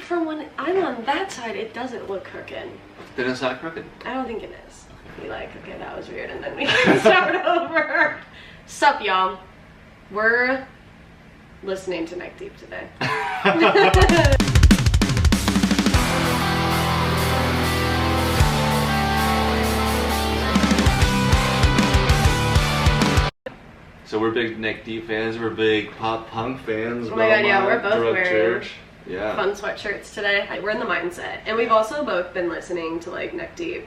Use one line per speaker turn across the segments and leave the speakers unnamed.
from when I'm on that side, it doesn't look crooked.
Then it's not crooked?
I don't think it is. Be like, okay, that was weird, and then we can start over. Sup, y'all? We're listening to Neck Deep today.
So we're big Neck Deep fans, we're big pop punk fans.
Oh my god, yeah, we're both
Drug
wearing
Church. Yeah.
fun sweatshirts today. We're in the mindset. And we've also both been listening to like Neck Deep,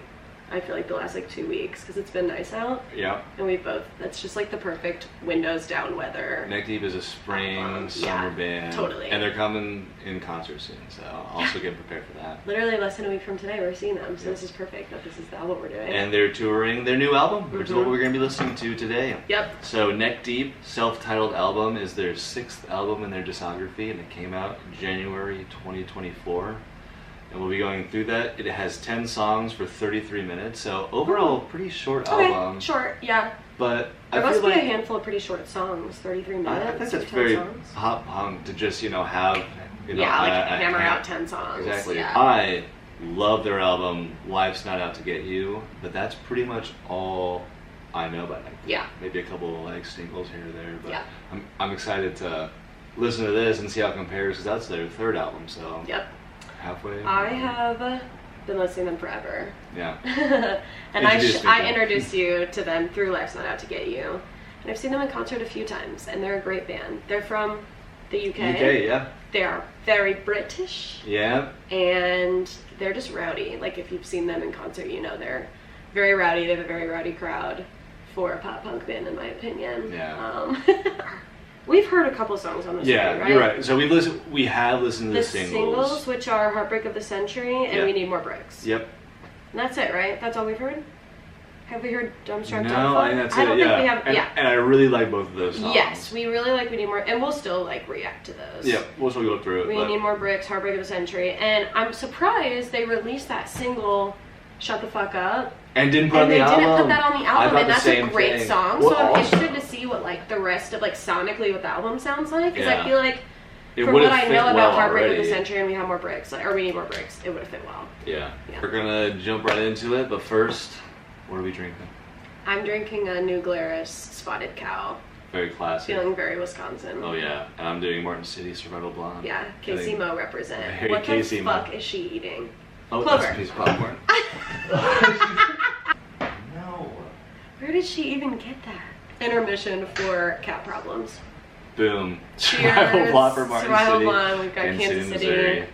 I feel like the last like 2 weeks, because it's been nice out.
Yeah.
And we both, that's just like the perfect windows down weather.
Neck Deep is a spring, summer band.
Totally.
And they're coming in concert soon, so also get prepared for that.
Literally less than a week from today, we're seeing them, so this is perfect that this is the album we're doing.
And they're touring their new album, which is what we're going to be listening to today.
Yep.
So Neck Deep, self-titled album, is their 6th album in their discography, and it came out January 2024. And we'll be going through that. It has 10 songs for 33 minutes, so overall, pretty short album.
Short, yeah.
But
There
I
must
feel
be
like
a handful of pretty short songs, 33 minutes.
I think
or
that's
10
very
songs.
pop punk to just, have,
hammer out 10 songs.
Exactly.
Yeah.
I love their album, Life's Not Out to Get You, but that's pretty much all I know about it.
Yeah.
Maybe a couple of like singles here or there, but
Yeah.
I'm excited to listen to this and see how it compares, because that's their 3rd album, so
Yep.
halfway.
I have been listening to them forever.
Yeah.
And
Introduce me
I
to them.
introduced you to them through Life's Not Out to Get You. And I've seen them in concert a few times, and they're a great band. They're from the UK.
UK, yeah.
They are very British,
Yeah.
and they're just rowdy. Like, if you've seen them in concert, you know they're very rowdy. They have a very rowdy crowd for a pop punk band, in my opinion.
Yeah.
We've heard a couple songs on this
Yeah,
record, right?
you're right. So we have listened to
The
the singles.
which are Heartbreak of the Century and
Yep.
We Need More Bricks.
Yep.
And that's it, right? That's all we've heard? Have we heard Dumbstruck
No,
Telephone?
I think that's
I don't
it.
think
Yeah.
we have.
And,
Yeah.
and I really like both of those songs.
Yes, we really like We Need More, and we'll still like react to those.
Yeah, we'll still go through it.
We
but
Need More Bricks, Heartbreak of the Century, and I'm surprised they released that single, Shut the Fuck Up.
And didn't put
And
on the
they
album.
didn't put that on the
I
album,
thought
and
the
that's a
same
great
thing.
song.
Well,
So I'm
also-
interested to see what like the rest of like sonically what the album sounds like, because
Yeah.
I feel like
It
from
would've
what I
fit
know
well
about Heartbreak of
already.
the Century and We Have More Bricks, or We Need More Bricks, it would have fit well.
Yeah.
Yeah.
We're gonna jump right into it, but first, what are we drinking?
I'm drinking a New Glarus Spotted Cow,
Very classic.
feeling very Wisconsin.
Oh yeah, and I'm doing Martin City Survival Blonde.
Yeah, Casey Mo represent.
Very
What
Casey
the
Mo.
fuck is she eating?
Oh,
Clover.
that's a piece of popcorn. No.
Where did she even get that? Intermission for cat problems.
Boom.
Cheers.
Survival Blonde for Martin
Survival
City.
Blonde. We've got
and
Kansas City
Missouri.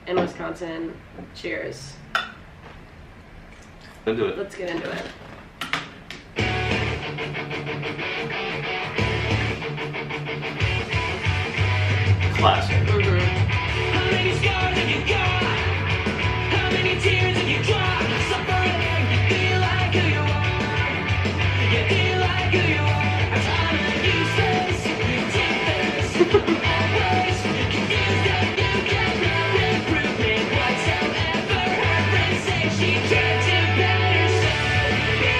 and Wisconsin. Cheers.
Into it.
Let's get into it.
Classic.
How many scars have you got? How many tears have you cried? Suffering, you feel like who you are. You feel like who you are. I'm trying to use this, take this. Always confused that you cannot reprove me whatsoever. Her friends say she tried to better serve me.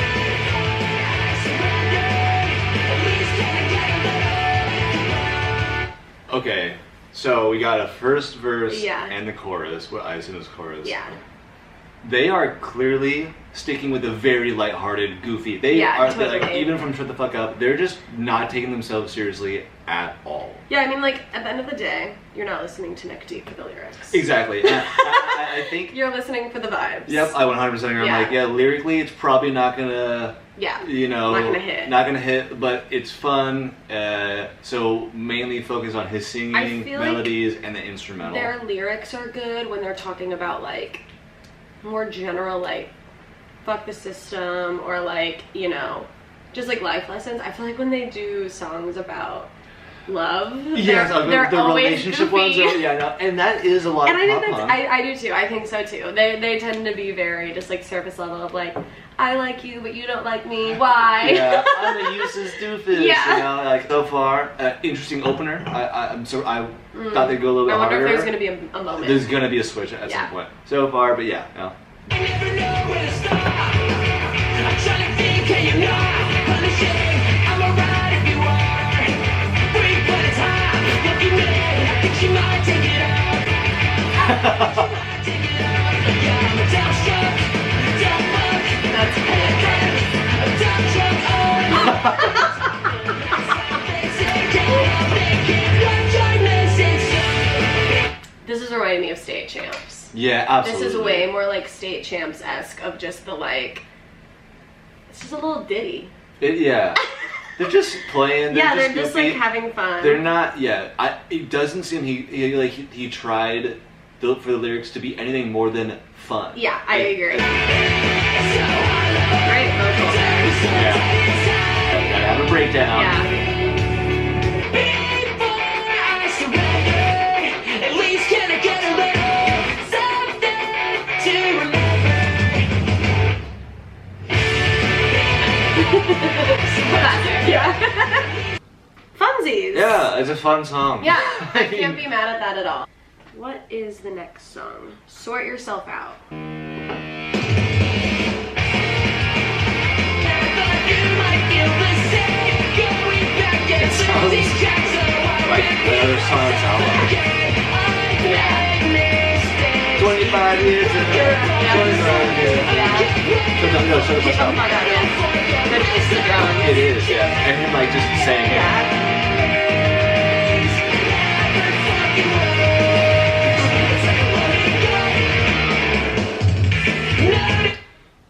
I surrendered. At least can I get a little?
Okay, so we got a first verse
Yeah.
and the chorus. Well, I assume it's chorus.
Yeah.
They are clearly sticking with a very lighthearted, goofy. They
Yeah,
are
totally.
like, even from Shut the Fuck Up, they're just not taking themselves seriously at all.
Yeah, I mean, like, at the end of the day, you're not listening to Neck Deep for the lyrics.
Exactly. And I think.
You're listening for the vibes.
Yep, I 100% agree.
Yeah.
I'm like, yeah, lyrically, it's probably not gonna.
Yeah.
Not
Not gonna hit.
But it's fun. So mainly focus on his
I
singing,
feel like
melodies, and the instrumental.
Their lyrics are good when they're talking about, like, more general, like, fuck the system, or, like, just, like, life lessons. I feel like when they do songs about love,
Yes,
they're
the
always
relationship
goofy.
ones. Yeah, no, and that is a lot
And
of
I think
pop
that's,
punk.
I do too. I think so too. They tend to be very just like surface level of like, I like you, but you don't like me. Why?
Yeah, I'm a useless doofus.
Yeah.
Like so far, interesting opener. I thought they'd go a little bit
I wonder
harder.
if there's gonna be a moment.
There's gonna be a switch at
Yeah.
some point. So far, but yeah, no.
I never know where to stop. I'm trying to think, can you not? Punishing, I'm alright if you are. Freak, but it's hot. Look at me, I think she might take it up. I
This is reminding me of State Champs.
Yeah, absolutely.
This is way more like State Champs-esque of just the like. It's just a little ditty.
Yeah. They're just playing.
They're just
goofy.
like having fun.
They're not. Yeah. It doesn't seem he tried for the lyrics to be anything more than fun.
Yeah, I agree. Great vocal there.
Yeah. Gotta have a breakdown.
Yeah. Yeah. Funsies.
Yeah, it's a fun song.
Yeah, I can't be mad at that at all. What is the next song? Sort Yourself Out.
Like the other song that's out. 25 years ago. 25 years. So no, so much out. It is, yeah. And him like just saying it.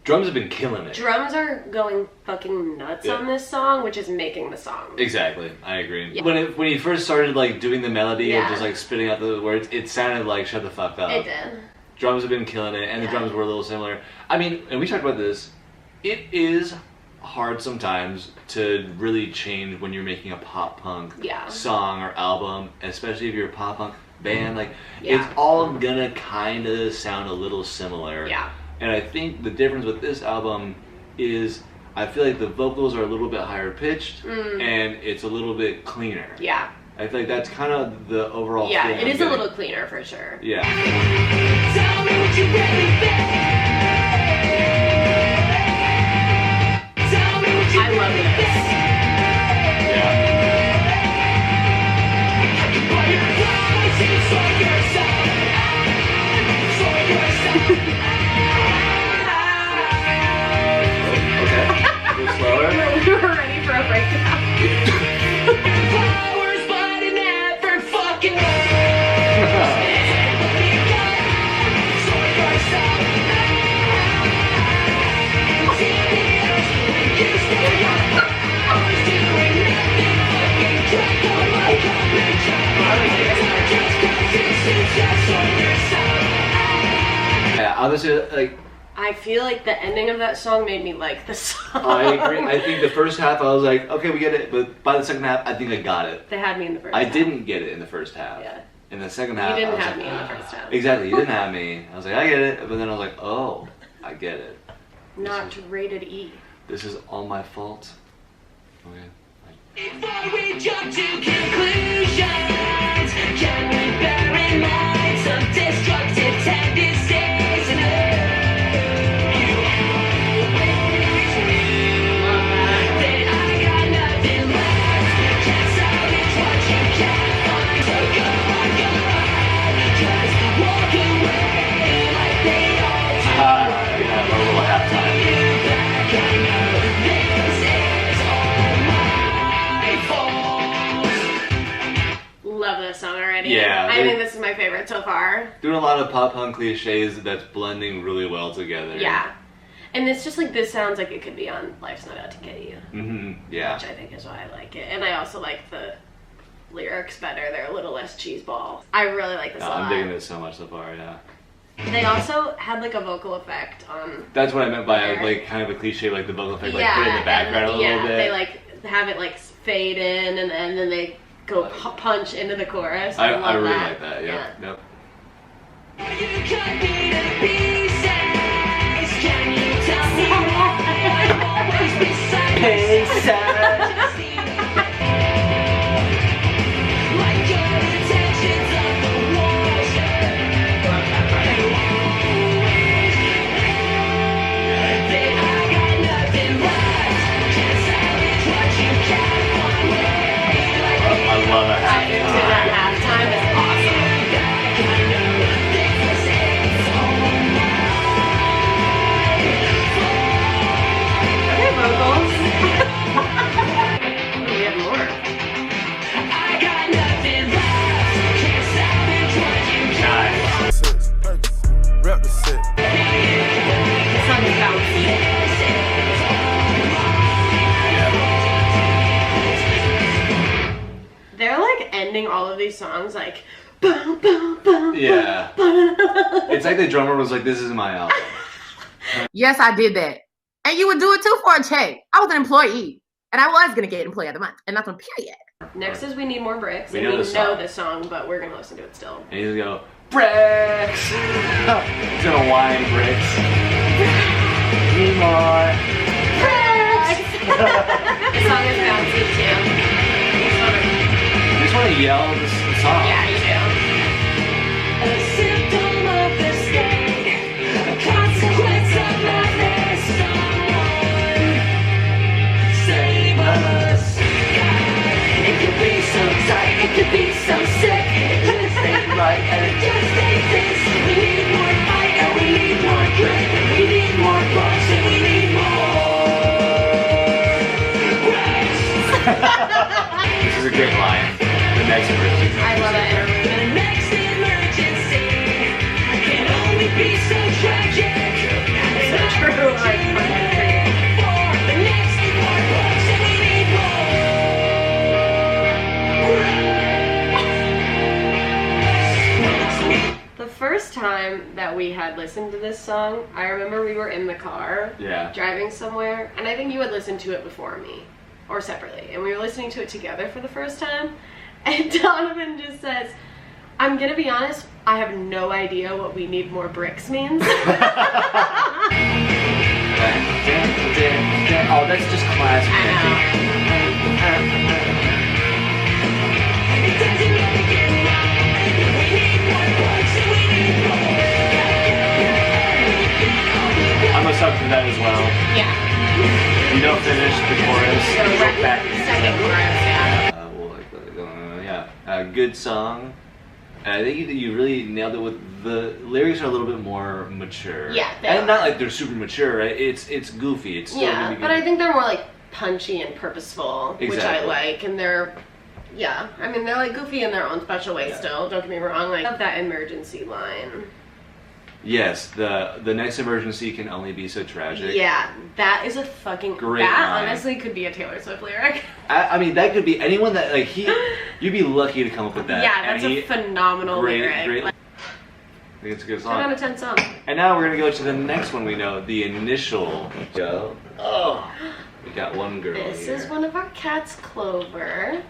Drums have been killing it.
Drums are going fucking nuts on this song, which is making the song.
Exactly, I agree.
Yeah.
When he first started like doing the melody and
Yeah.
just like spitting out the words, it sounded like shut the fuck up.
It did.
Drums have been killing it, and the
Yeah.
drums were a little similar. I mean, and we talked about this. It is hard sometimes to really change when you're making a pop punk
Yeah.
song or album, especially if you're a pop punk band. Like
Yeah.
it's all gonna kind of sound a little similar.
Yeah.
And I think the difference with this album is I feel like the vocals are a little bit higher pitched and it's a little bit cleaner.
Yeah.
I feel like that's kind of the overall
Yeah,
feeling
it
I'm
is a
getting.
little cleaner for sure.
Yeah.
Tell me what you really think. Tell me what you
I love
really
this.
Yeah.
But your promise is for yourself. For yourself.
Okay. A little slower.
We were ready for a breakdown.
Flowers, but it never fucking works. Sort yourself. You stay up. Always doing nothing. Fucking track on my coverage. Just 'cause it suits you, sort yourself.
Yeah, obviously, like,
I feel like the ending of that song made me like the song.
I agree. I think the first half I was like, okay, we get it. But by the second half, I think I got it.
They had me in the first
I
half.
didn't get it in the first half.
Yeah.
In the second
You
half, I
didn't
was
have
like,
me in the first half.
Exactly, you didn't have me. I was like, I get it. But then I was like, oh, I get it.
Not rated E.
This is all my fault. Okay.
Before we jump to conclusions, can we bear in mind some destructive tendencies in us? You always knew that I got nothing left. Can't salvage what you can't find, so go on your own. Just walk away like they all do.
Yeah, a little halftime.
You back, I know this is all my fault.
Love this song already.
Yeah,
I
they-
think this is my favorite so far.
Doing a lot of pop punk cliches that's blending really well together.
Yeah. And it's just like, this sounds like it could be on Life's Not Out to Get You.
Mm-hmm. Yeah.
Which I think is why I like it. And I also like the lyrics better. They're a little less cheeseball. I really like this a lot.
I'm digging this so much so far, yeah.
They also had like a vocal effect on.
That's what I meant by
There.
like kind of a cliche, like the vocal effect, like put it in the background
and,
a little bit.
they like have it like fade in and then they go punch into the chorus.
I
love
really
that.
like that. Yeah. Yep.
You cut me to pieces. Can you tell me why I'm always beside you? Just need like your intentions of the water. You always that I got nothing left. Can't salvage what you can't one way. Like
I love that.
That halftime is awesome. these songs like boom, boom, boom.
Yeah. It's like the drummer was like, "This is my album."
Yes, I did that. And you would do it too for a check. I was an employee. And I was going to get Employee of the Month. And that's on period.
Next is We Need More Bricks.
We
and
know
we
the
know
song.
the song, but we're gonna listen to it still.
And he's gonna go, "Bricks." He's gonna whine bricks. Need more.
The song is bouncy too.
You just want to yell the song.
Yeah, you do.
A symptom of the state, a consequence of madness. Someone save us. It could be so tight, it could be so sick. It just ain't right, and it just ain't this. We need more fight, and we need more grit. We need more books, and we need more bricks.
This is a great line. The next verse.
I love that interlude.
The next emergency can only be so tragic.
So true. Like, fucking agree.
The next is more books and we need more.
The first time that we had listened to this song, I remember we were in the car
Yeah.
driving somewhere, and I think you had listened to it before me, or separately, and we were listening to it together for the first time, and Donovan just says, "I'm gonna be honest, I have no idea what We Need More Bricks means."
Oh, that's just classic.
I know.
It doesn't make it right. We need more books and we need more.
I'm a sucker for that as well.
Yeah.
You don't finish the chorus.
So
Go back.
second chorus, yeah.
Good song. And I think you really nailed it with the lyrics are a little bit more mature.
Yeah, they
and
are.
not like they're super mature, right? It's goofy. It's still
Yeah,
gonna be
but I
goofy.
think they're more like punchy and purposeful, which I
Exactly.
like, and they're, yeah, I mean they're like goofy in their own special way
Yeah.
still, don't get me wrong, like I love that emergency line.
Yes, the next emergency can only be so tragic.
Yeah, that is a fucking,
Great
that
line.
honestly could be a Taylor Swift lyric.
I mean, that could be anyone that like you'd be lucky to come up with that.
Yeah,
And
that's a
he-
phenomenal lyric.
Great. I
Like,
think it's a good
10 out
song.
of 10 song.
And now we're gonna go to the next one we know, the initial. Go. Oh, we got one girl
This
here.
is one of our cats, Clover.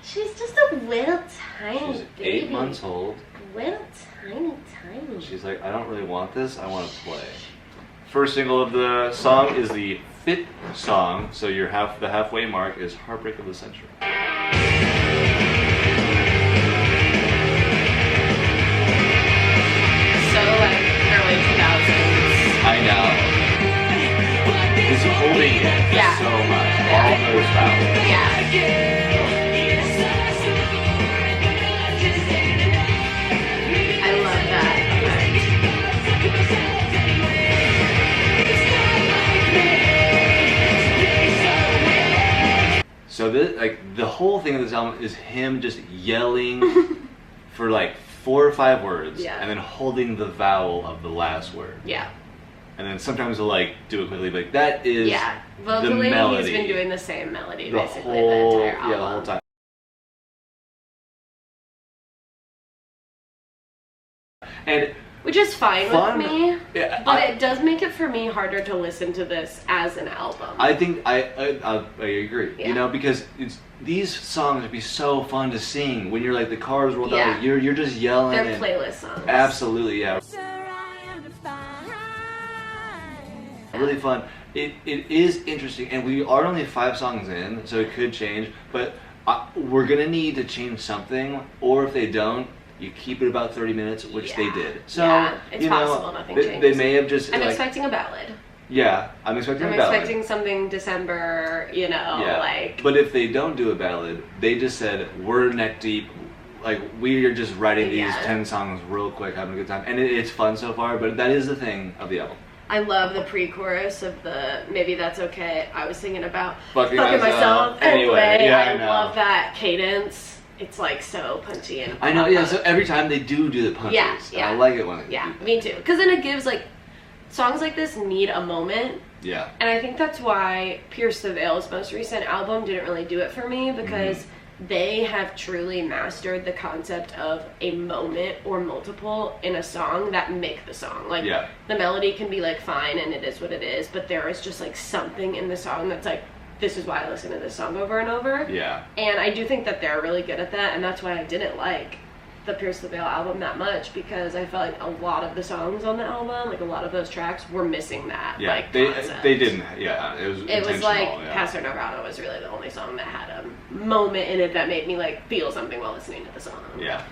She's just a little tiny
She's
baby.
8 months old.
Little tiny.
She's like, I don't really want this. I want to play. First single of the song is the Fit song. So the halfway mark is Heartbreak of the Century.
So like early 2000s.
I know. He's holding it
Yeah.
so much. All those vowels.
Yeah. I love that.
So the whole thing of this album is him just yelling for like 4 or 5 words,
Yeah.
and then holding the vowel of the last word.
Yeah.
And then sometimes he'll like do it quickly, but like, that is
Yeah.
the
Vocally,
melody.
he's been doing the same melody
the
basically
whole
the entire album.
the whole time. And
Which is fine
fun.
with me,
Yeah,
but it does make it for me harder to listen to this as an album.
I think I agree.
Yeah.
You know, because these songs would be so fun to sing when you're like the cars rolled
Yeah.
out. You're just yelling.
They're
and
playlist songs.
Absolutely, yeah. Really fun. It is interesting, and we are only 5 songs in, so it could change. But we're gonna need to change something, or if they don't, you keep it about 30 minutes, which they
Yeah.
did. So
Yeah, it's
you know,
possible nothing
they
changes.
may have just
I'm
like,
expecting a ballad.
yeah, I'm expecting
I'm
a ballad.
expecting something December, you know,
Yeah.
like.
But if they don't do a ballad, they just said we're neck deep. Like we are just writing these
Yeah.
10 songs real quick, having a good time, and it's fun so far. But that is the thing of the album.
I love the pre-chorus of the Maybe That's Okay. I was thinking about
Fucking
fucking myself anyway.
Yeah,
I
I know.
love that cadence. It's like so punchy and
I know. Yeah. So every time they do the punches,
Yeah,
and
yeah.
I like it when they
yeah,
do.
me too. Because then it gives like songs like this need a moment.
Yeah.
And I think that's why Pierce the Veil's most recent album didn't really do it for me, because they have truly mastered the concept of a moment or multiple in a song that make the song. Like,
Yeah.
the melody can be, like, fine and it is what it is, but there is just, like, something in the song that's like, this is why I listen to this song over and over.
Yeah.
And I do think that they're really good at that, and that's why I didn't like the Pierce the Veil album that much, because I felt like a lot of the songs on the album, like a lot of those tracks, were missing that.
Yeah,
like,
they
concept.
didn't. Yeah, it was.
It was
intentional,
like
yeah.
Casa Nervada was really the only song that had a moment in it that made me like feel something while listening to the song.
Yeah.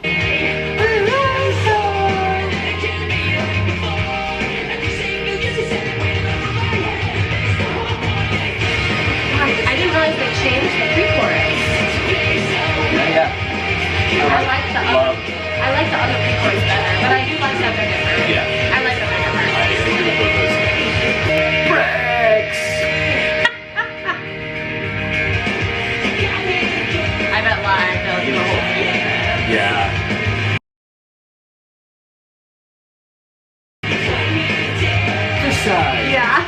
I didn't realize they changed the pre-chorus.
Yeah.
I like the other pre-chorus better, but I do like that they're different.
Yeah.
I like that they're different.
I agree with both those things. Breaks.
I bet live they'll do a whole thing.
Yeah. This side.
Yeah.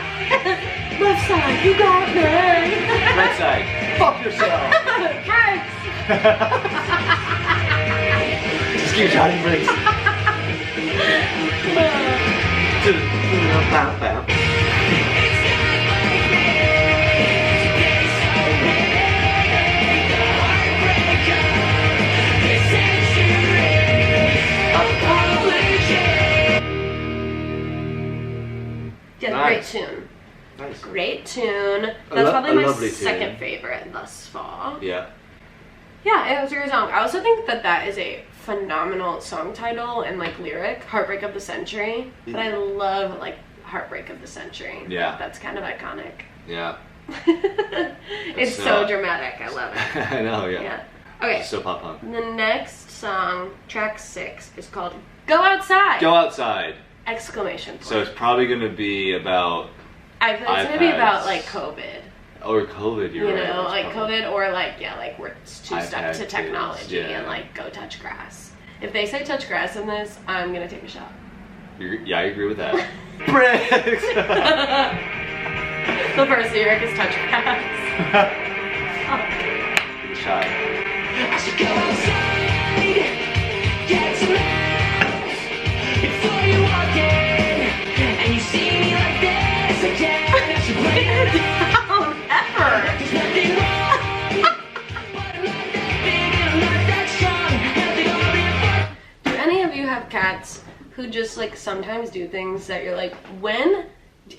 Left side, you got me.
Right side. Fuck yourself.
Breaks.
Just keep shouting breaks.
Yeah,
Nice.
great tune.
Nice.
Great tune. That's
lo-
probably
a
my
lovely tune.
second favorite thus far.
Yeah.
Yeah, it was a great song. I also think that that is a phenomenal song title and like lyric, "Heartbreak of the Century." But I love like "Heartbreak of the Century."
Yeah.
That's kind of iconic.
Yeah.
It's so dramatic. I love it.
I know. Yeah.
Yeah. Okay.
So pop punk.
The next song, track 6, is called "Go Outside!"
Go outside.
Exclamation point.
So it's probably gonna be about
I feel it's gonna be about
iPads.
like COVID.
or COVID. You're
You
right.
know,
it's
like
probably-
COVID or like, yeah, like we're too stuck
iPad
to
kids,
technology
yeah.
and like go touch grass. If they say touch grass in this, I'm gonna take a shot.
Yeah, I agree with that. Bricks.
The first lyric is touch grass.
Good shot.
I should go outside, get some air before you walk in, and you see me like this again. I should break it down,
Ever.
there's nothing wrong, but I'm not that big and I'm not that strong. Nothing will be fun.
Do any of you have cats who just like sometimes do things that you're like, when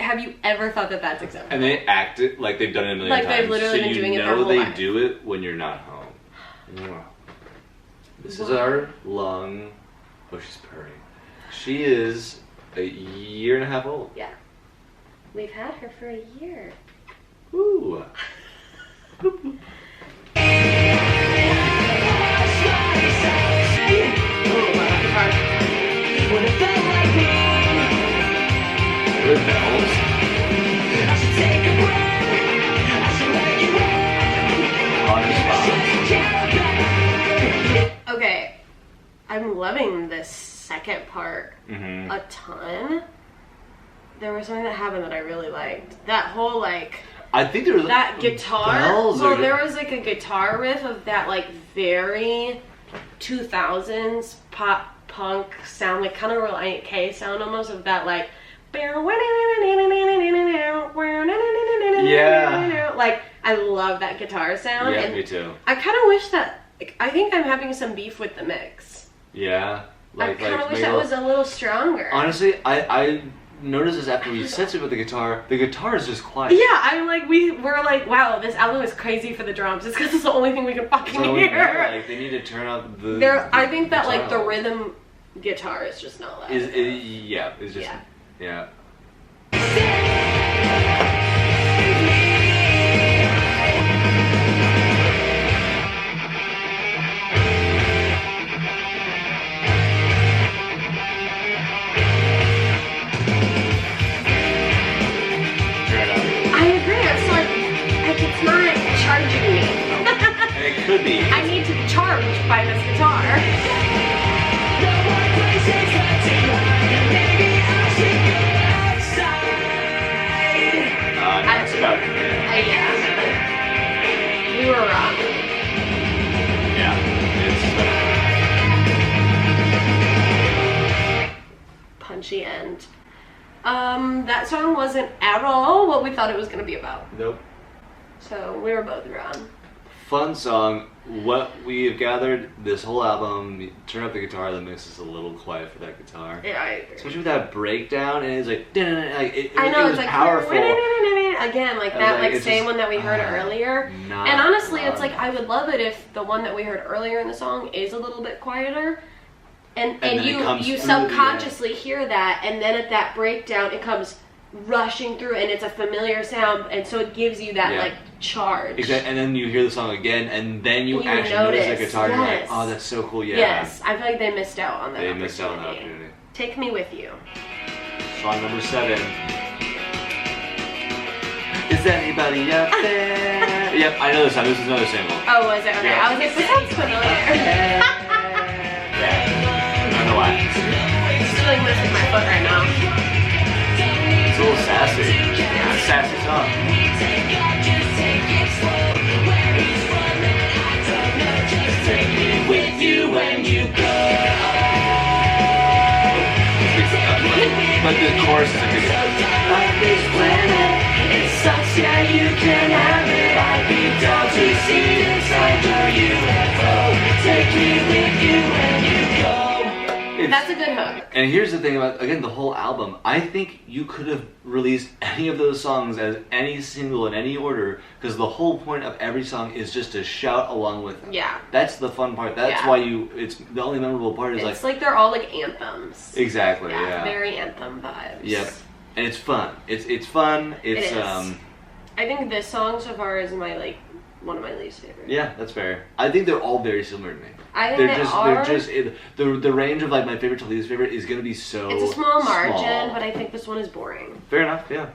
have you ever thought that that's acceptable?
And they act it like they've done it a million
Like
times.
they've literally
so
been
you
doing it their
know
whole
they
life.
do it when you're not home. This is our lung. Oh, she's purring. She is a year and a half old.
Yeah. We've had her for a year.
Ooh.
When it felt like me,
Good bells.
I should take a breath. I should let you in.
On the spot.
Okay. I'm loving this second part
Mm-hmm.
a ton. There was something that happened that I really liked. That whole like
I think there was
that guitar.
bells
Well,
are-
there was like a guitar riff of that like very 2000s pop punk sound, like kind of Reliant K sound almost, of that like.
Yeah.
Like I love that guitar sound.
Yeah,
and
me too.
I kind of wish that. Like, I think I'm having some beef with the mix.
Yeah.
I kind of wish
maybe
that was a little stronger.
Honestly, I noticed this after we said something about the guitar. The guitar is just quiet.
Yeah, I'm like, we're like, wow, this album is crazy for the drums. It's because it's the only thing we can fucking
So,
hear.
yeah, like, they need to turn up the.
I think that like the
guitar.
rhythm guitar is just not loud.
Yeah, it's just.
Yeah.
Yeah. Turn it up.
I agree. It's like it's not charging me.
And it could be.
I need to be charged by this guitar.
No more places left to hide. Maybe I should go outside.
That's about it.
Yeah. We were wrong. punchy end. That song wasn't at all what we thought it was gonna be about.
Nope.
So we were both wrong.
Fun song. What we've gathered this whole album, turn up the guitar, the mix is a little quiet for that guitar.
Yeah, I agree.
Especially with that breakdown, and it's like, it
I know,
was
it's like
powerful.
again, like that, like
it's
same
just,
one that we heard earlier.
not
And honestly, it's
loud.
like I would love it if the one that we heard earlier in the song is a little bit quieter. And
then it comes
you
through
subconsciously hear that, and then at that breakdown, it comes rushing through, and it's a familiar sound, and so it gives you that
Yeah.
like charge.
Exactly, and then you hear the song again, and then you
You
actually notice the
notice,
guitar, and you're like,
yes.
oh, that's so cool, yeah.
Yes, I feel like they missed out on that.
They missed out on the opportunity.
Take Me With You.
Song number 7. Is anybody up there? Yep, I know this song. This is another single.
Oh, was it? Okay,
Yeah.
I was like, this sounds familiar.
Yeah. I don't know why.
I'm just like lifting my foot right now.
It's a little sassy. Yeah, it's a sassy song.
With you when you go.
But the chorus is a good
Like this planet, it sucks, yeah, you can have it. I'd be down to see inside your UFO. Take me with you when you go.
That's a good hook.
And here's the thing about, again, the whole album. I think you could have released any of those songs as any single in any order, because the whole point of every song is just to shout along with them.
Yeah.
That's the fun part. That's
Yeah.
why it's the only memorable part is
It's like they're all like anthems.
exactly, yeah.
Very anthem vibes.
Yep. And it's fun. It's fun. It's
It is. I think this song so far is my like one of my least favorites.
yeah, that's fair. I think they're all very similar to me.
I think
They're just the range of like my favorite to least favorite is gonna be so
It's a small margin,
small.
but I think this one is boring.
Fair enough, yeah.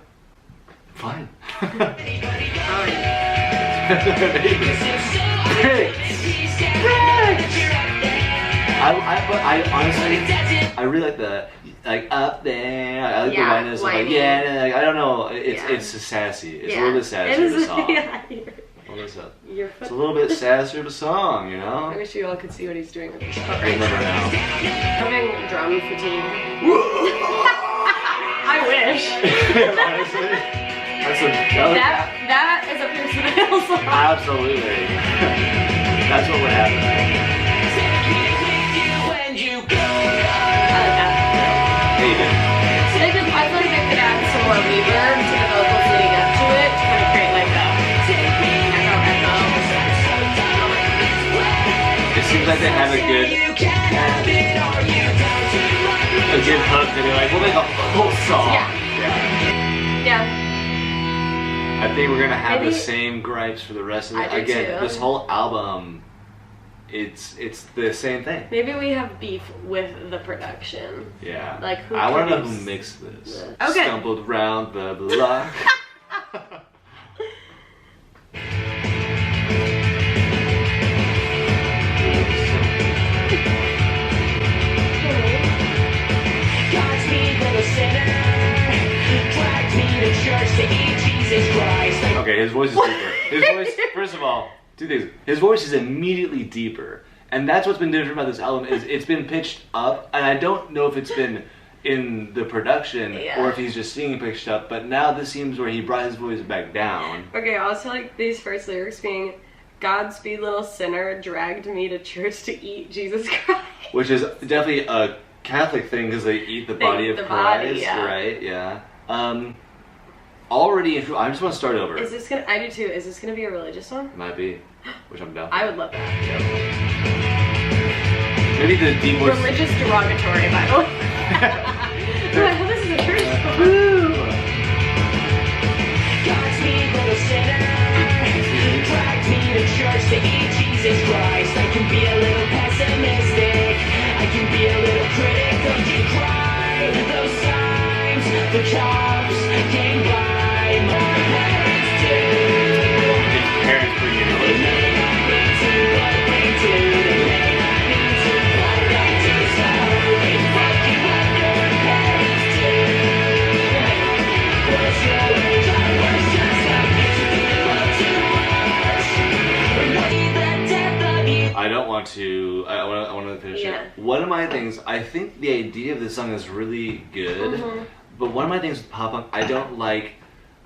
Fine. I honestly, I really like the like up there. I like
Yeah,
the whininess of like
whiny.
like, I don't know.
Yeah.
It's sassy. It's
Yeah.
a little bit sassy
It
of
is-
a song.
Yeah,
What is that?
your
It's
foot.
a little bit sassier of a song, you know.
I wish you all could see what he's doing with his foot
You'll
right
never
now.
know.
Having drum fatigue. I wish.
Honestly,
That is a Pierce the Veil song.
absolutely. That's what would happen.
When you go.
I like that.
Hey, you did.
I feel like they could add some more reverb to the vocals leading up to it to kind of create like a echo.
It seems like they have a good hook that they're like, we'll make a whole song.
Yeah.
I think we're gonna have
Maybe-
the same gripes for the rest of it.
I do
Again,
too.
this whole album, it's the same thing.
Maybe we have beef with the production.
Yeah.
Like, who
I want to know
produced
who mixed this.
this? Okay.
Stumbled round the block.
God's me, little sinner. Dragged me to church to eat Jesus Christ.
Okay, his voice is deeper. His voice, first of all, two things. His voice is immediately deeper. And that's what's been different about this album is it's been pitched up, and I don't know if it's been in the production
Yeah.
or if he's just singing pitched up, but now this seems where he brought his voice back down.
Okay, also like these first lyrics being, Godspeed little sinner dragged me to church to eat Jesus Christ.
Which is definitely a Catholic thing because they eat the
They
body
eat
of
the body,
Christ,
yeah.
right? Yeah. Already, I just want to start over.
Is this gonna, I do too, is this gonna be a religious song?
Might be, which I'm down.
I would love that.
Maybe the deep voice.
Religious derogatory, by the way. Like, well, this is a church.
God's me, little sinner. Dragged me to church to eat Jesus Christ. I can be a little pessimistic. I can be a little critic. Don't you cry? Those times the cops came by. My parents do.
His parents bring in religion.
May not mean to, but they do. They may not mean to, but they do. So they fuck you up, your parents do. What's your age? I was just a love to watch. The death of you.
I don't want to. I want to finish
Yeah.
it. One of of my things, I think the idea of this song is really good, but one of my things with pop punk, I don't like,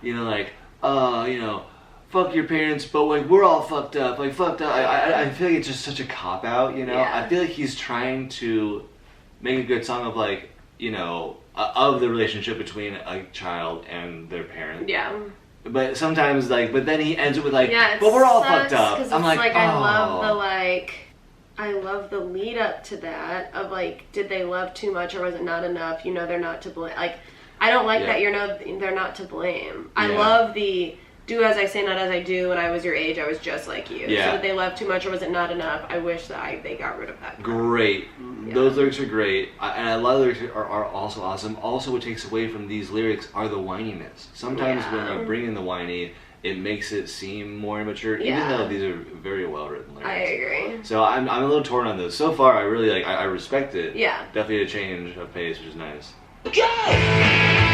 you know, like, you know, fuck your parents, but like we're all fucked up, like fucked up. I feel like it's just such a cop out, you know.
Yeah.
I feel like he's trying to make a good song of like, you know, of the relationship between a child and their parent.
Yeah.
But sometimes like, but then he ends it with like,
Yeah, it
but we're all
sucks
fucked up.
'cause
I'm
it's
like,
I
oh.
love the I love the lead up to that of like, did they love too much or was it not enough? You know, they're not to blame. Like, I don't like that they're not to blame. I love the do as I say, not as I do. When I was your age, I was just like you.
Yeah.
So did they love too much or was it not enough? I wish that they got rid of that.
Great.
Yeah.
Those lyrics are great. And a lot of lyrics are also awesome. Also, what takes away from these lyrics are the whininess. Sometimes when you bring in the whiny, it makes it seem more immature, even though these are very well written lyrics.
I agree.
So I'm a little torn on this. So far, I really like. I respect it.
Yeah.
Definitely a change of pace, which is nice.
Go!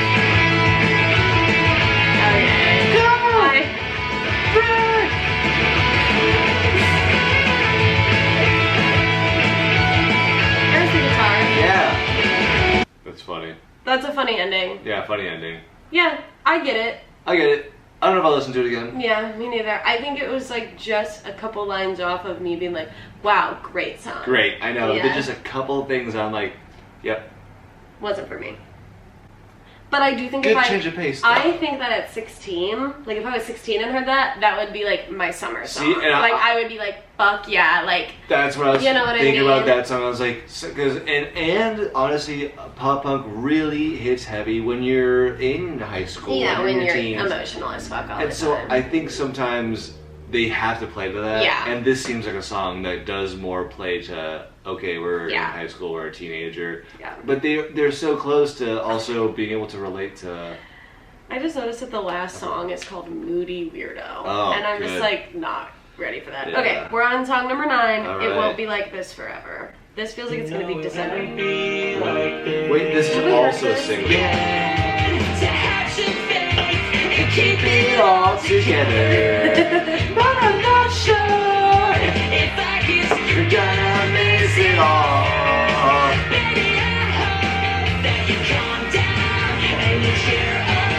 There's the guitar.
Yeah. That's funny.
That's a funny ending.
Yeah, funny ending.
Yeah, I get it.
I get it. I don't know if I'll listen to it again.
Yeah, me neither. I think it was like just a couple lines off of me being like, wow, great song.
Great, I know.
Yeah.
There's just a couple things I'm like, yep.
Wasn't for me. But I do think
Good
if
change of pace.
I think that at 16, like if I was 16 and heard that, that would be like my summer song.
See, and
like I would be like, fuck yeah, like.
That's what I was
You know what I
thinking about
mean?
that song. I was like, because and honestly, pop punk really hits heavy when you're in high school.
Yeah, when
in your
you're
teens.
emotional as fuck all
And
the
so
time.
I think sometimes they have to play to that.
Yeah.
And this seems like a song that does more play to, okay, we're in
Yeah.
high school, we're a teenager.
Yeah.
But they're so close to also being able to relate to.
I just noticed that the last song is called Moody Weirdo.
Oh,
and I'm just
good.
like not ready for that.
Yeah.
Okay, we're on song number 9.
All
It
right.
won't be like this forever. This feels like it's gonna be December.
Wait, this is
Have we heard
also a
this?
single.
To have some faith and keep it
all together.
But I'm not sure if I can.
You're gonna miss it all.
Baby, I hope that you calm down and you cheer up.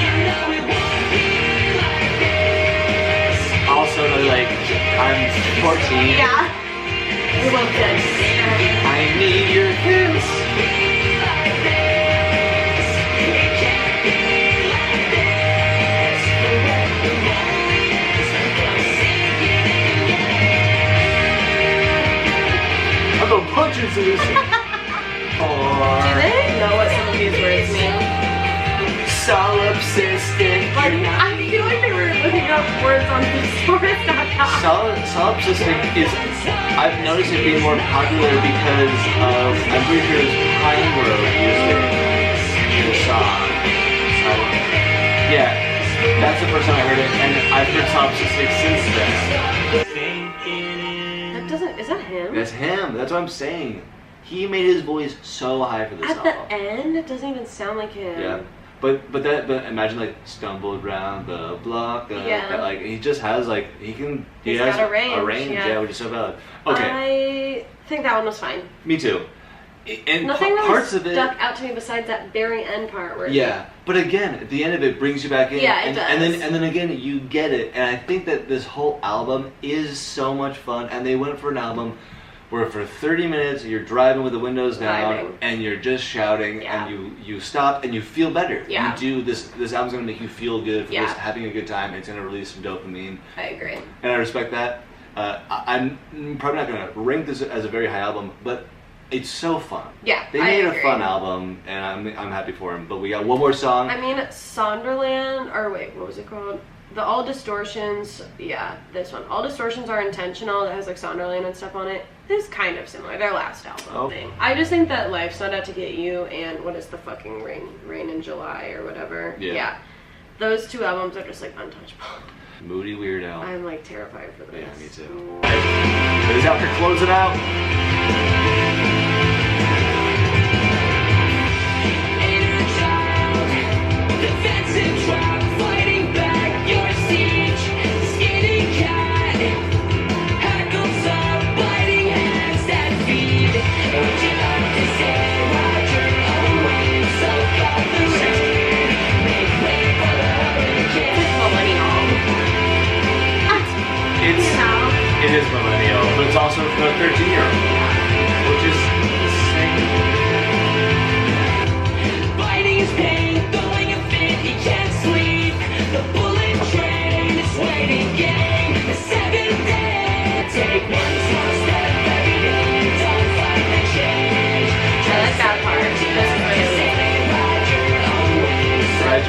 You know it won't be like this.
Also, like, I'm 14.
Yeah. We love this.
I need your kiss.
Be like this. It can't be like this. The way the lonely is come sinking in.
I'm gonna punch you, Solution.
Do
Or
they know what some of these words mean?
solipsistic.
Like, I feel like they were looking up words on thesaurus.com.
Solipsistic is, I've noticed it being more popular because of, I'm pretty sure it's Pine Grove used it in the song. Yeah, that's the first time I heard it, and I've heard solipsistic since then.
That doesn't, is that him?
That's him, that's what I'm saying. He made his voice so high for this
At
album.
the end, it doesn't even sound like him.
Yeah. But imagine like stumbled round the block.
Yeah.
Like he just has like he
He's
has
got a range,
yeah.
yeah.
Which is so valid. Okay,
I think that one was fine.
me too. And
Nothing really
parts of it.
stuck out to me besides that very end part where
Yeah, but again, at the end of it brings you back in.
Yeah, it
and
does.
then again you get it. And I think that this whole album is so much fun. And they went for an album where for 30 minutes you're driving with the windows down
Vibing.
and you're just shouting
Yeah.
and you stop and you feel better.
Yeah.
You do this album's gonna make you feel good for
Yeah.
just having a good time. It's gonna release some dopamine.
I agree.
And I respect that. I'm probably not gonna rank this as a very high album, but it's so fun.
Yeah,
They
I
made
agree.
a fun album and I'm happy for them. But we got one more song.
I mean, Sonderland, or wait, what was it called? The All Distortions, yeah, this one. All Distortions Are Intentional, that has like Sonderland and stuff on it. It's kind of similar, their last album
Oh.
thing. I just think that Life's Not Out to Get You and what is the fucking Rain in July or whatever.
Yeah.
Those two albums are just like untouchable.
Moody Weirdo.
I'm like terrified for this.
Yeah, me too. This is after closing out.
Inner child, defensive drop, fighting back your siege. Skinny cat, hackles up, biting hands that feed.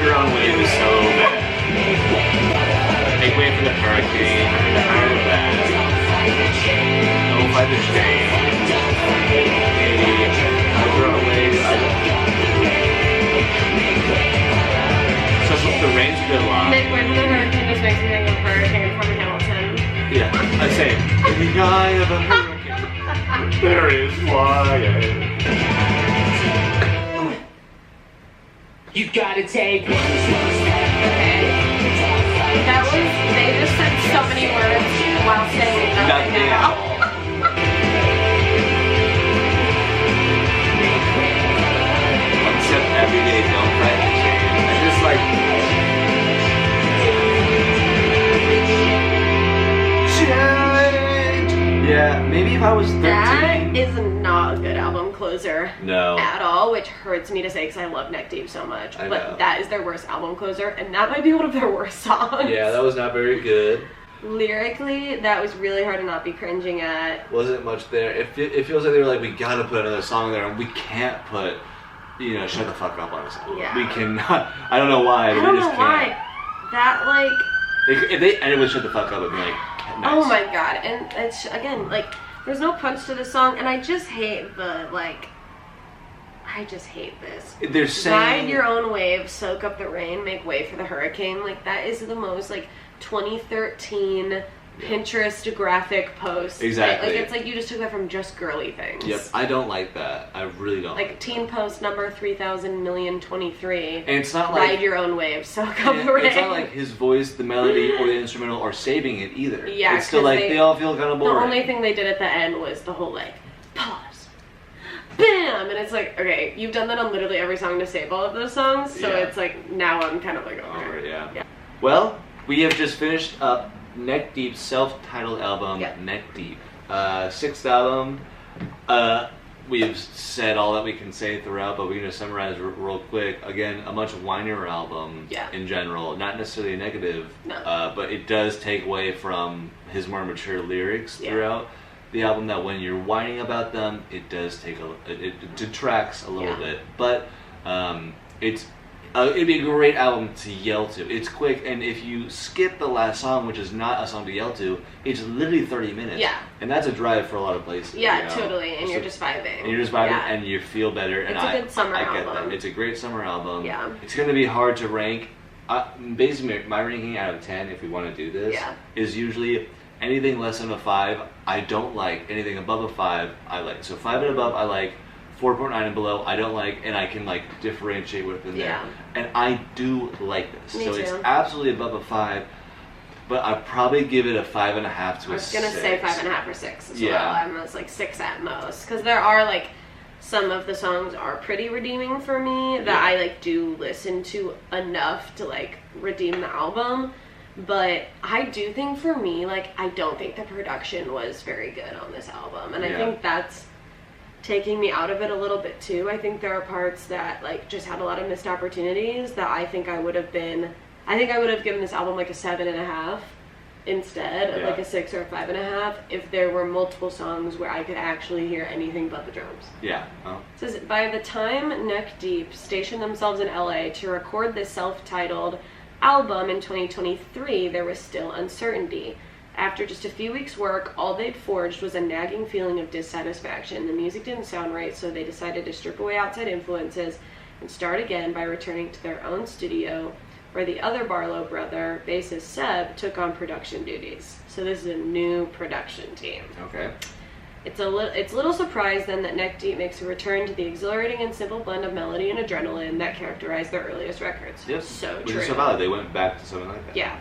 Your Own Wave is so bad. Make Way for the Hurricane. Tired of that. Don't Fight the Shame. Maybe Hold Your Own Wave. So the Rain's a good line.
Make Way for the Hurricane just makes me think of Hurricane from Hamilton.
Yeah, I say, in the eye of a hurricane, there is quiet.
You gotta take one step.
Okay. That was, they just said so many words while saying nothing at all.
One step every day, don't fight the shame. I just like... Yeah, maybe if I was 13.
That is not a good album closer.
No.
At all, which hurts me to say because I love Neck Deep so much.
I
But
know.
that is their worst album closer, and that might be one of their worst songs.
Yeah, that was not very good.
Lyrically, that was really hard to not be cringing at.
Wasn't much there. It feels like they were like, we gotta put another song there, and we can't put, Shut the Fuck Up on this album.
Yeah.
We cannot. I don't know why.
I
but
don't
we
know
just
why.
can't.
That, like,
If they ended with Shut the Fuck Up, it'd be like, nice.
oh my god. And it's, again, like, there's no punch to the song, and I just hate the, like, I just hate this.
They're saying...
Ride your own wave, soak up the rain, make way for the hurricane. Like, that is the most, like, 2013 Pinterest graphic post.
Exactly.
Like, it's like you just took that from Just Girly Things.
Yep, I don't like that. I really don't.
Like, teen post number 3000,000,023.
And it's not like...
Ride your own wave, soak up
Yeah,
the rain.
it's not like his voice, the melody, or the instrumental are saving it either.
Yeah,
it's still
'cause
like they all feel kind of
The
boring.
only thing they did at the end was the whole, like, pause. Bam! And it's like, okay, you've done that on literally every song to save all of those songs, so
Yeah.
it's like, now I'm kind of like,
Over
okay.
it, yeah.
Yeah.
Well, we have just finished up Neck Deep's self-titled album,
Yep.
Neck Deep. 6th album. We've said all that we can say throughout, but we're going to summarize real quick. Again, a much whinier album
Yeah.
in general. Not necessarily negative,
No.
but it does take away from his more mature lyrics
Yeah.
throughout the album, that when you're whining about them, it does take it detracts a little
Yeah.
bit. But it'd be a great album to yell to. It's quick, and if you skip the last song, which is not a song to yell to, it's literally 30 minutes.
Yeah.
And that's a drive for a lot of places.
Yeah,
you know?
totally, and you're
So-
just vibing.
and you're just vibing,
Yeah.
and you feel better. And
It's a good summer
I get
album.
that. It's a great summer album.
Yeah.
It's going to be hard to rank. Basically, my ranking out of 10, if we want to do this,
Yeah.
is usually anything less than a 5, I don't like. Anything above a 5, I like. So 5 and above, I like. 4.9 and below, I don't like, and I can like differentiate within there.
Yeah.
And I do like this.
Me
so
too.
it's absolutely above a 5, but I'd probably give it a 5.5 to
I
a
was gonna
6.
say 5.5 or 6 as
Yeah.
well. I'm almost like 6 at most, because there are like some of the songs are pretty redeeming for me that
Yeah.
I like do listen to enough to like redeem the album. But I do think for me, like, I don't think the production was very good on this album, and I
Yeah.
think that's taking me out of it a little bit too. I think there are parts that like just had a lot of missed opportunities that I think I would have given this album like a 7.5 instead of
Yeah.
like a 6 or a 5.5 if there were multiple songs where I could actually hear anything but the drums.
Yeah. Oh.
It says, by the time Neck Deep stationed themselves in LA to record this self-titled album in 2023, there was still uncertainty. After just a few weeks' work, all they'd forged was a nagging feeling of dissatisfaction. The music didn't sound right, so they decided to strip away outside influences and start again by returning to their own studio, where the other Barlow brother, bassist Seb, took on production duties. So this is a new production team.
Okay.
It's a little surprise then that Neck Deep makes a return to the exhilarating and simple blend of melody and adrenaline that characterized their earliest records.
Yep.
So
Which
true.
is so valid. They went back to something like that.
Yeah.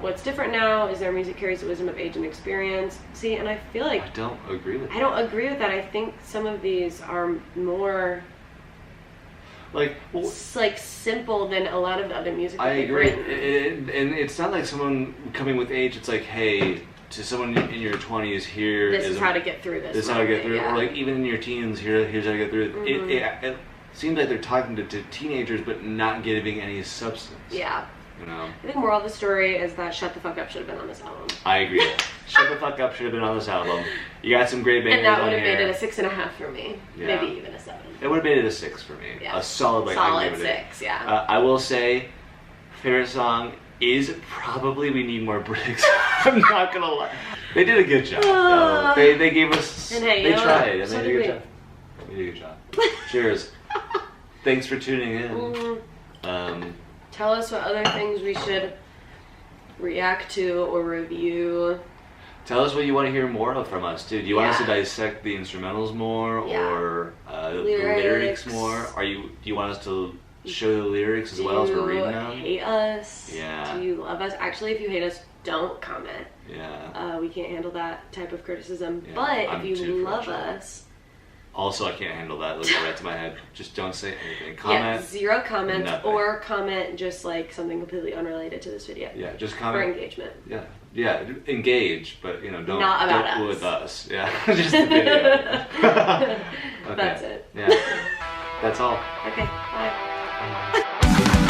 What's different now is their music carries the wisdom of age and experience. See, and I feel like
I don't agree with that.
I don't agree with that. I think some of these are more
Like, well,
like simple than a lot of the other music that
I
they've
agree.
written.
And it's not like someone coming with age, it's like, hey, to someone in your 20s, here
This is how to get through this.
This is how to get
moment,
through it.
yeah.
Or like even in your teens, here's how to get through it.
Mhm.
It seems like they're talking to teenagers, but not giving any substance.
Yeah.
You know.
I think moral of the story is that Shut the Fuck Up should have been on this album.
I agree. Shut the fuck up should have been on this album. You got some great bangers
And that
on
would have
here.
made it a 6.5 for me.
Yeah.
Maybe even a 7.
It would have made it a 6 for me.
Yeah.
A solid, like,
Solid
I give it
6, yeah.
I will say, favorite song is probably We Need More Bricks. I'm not gonna lie. They did a good job. though. They gave us.
And hey,
they
you know
tried.
what?
And
So
they
did
did a
we.
good job. They did a good job. Cheers. Thanks for tuning in.
Tell us what other things we should react to or review.
Tell us what you want to hear more of from us, too. Do you want us to
Yeah.
dissect the instrumentals more
Yeah.
or the
Lyrics.
lyrics more? Do you want us to show the lyrics as well as we're reading
Do
them?
you hate us?
Yeah.
Do you love us? Actually, if you hate us, don't comment.
Yeah.
We can't handle that type of criticism.
Yeah,
but
I'm
if you
too
love
fragile.
us,
Also, I can't handle that. Looking right to my head. Just don't say anything.
yeah,
Comment.
0 comments
nothing.
or comment just like something completely unrelated to this video
Yeah, just
for
comment.
engagement.
Yeah, engage, but don't
Not about
don't
us.
with us. Yeah, just the video. Okay.
That's it.
Yeah, that's all.
Okay, bye.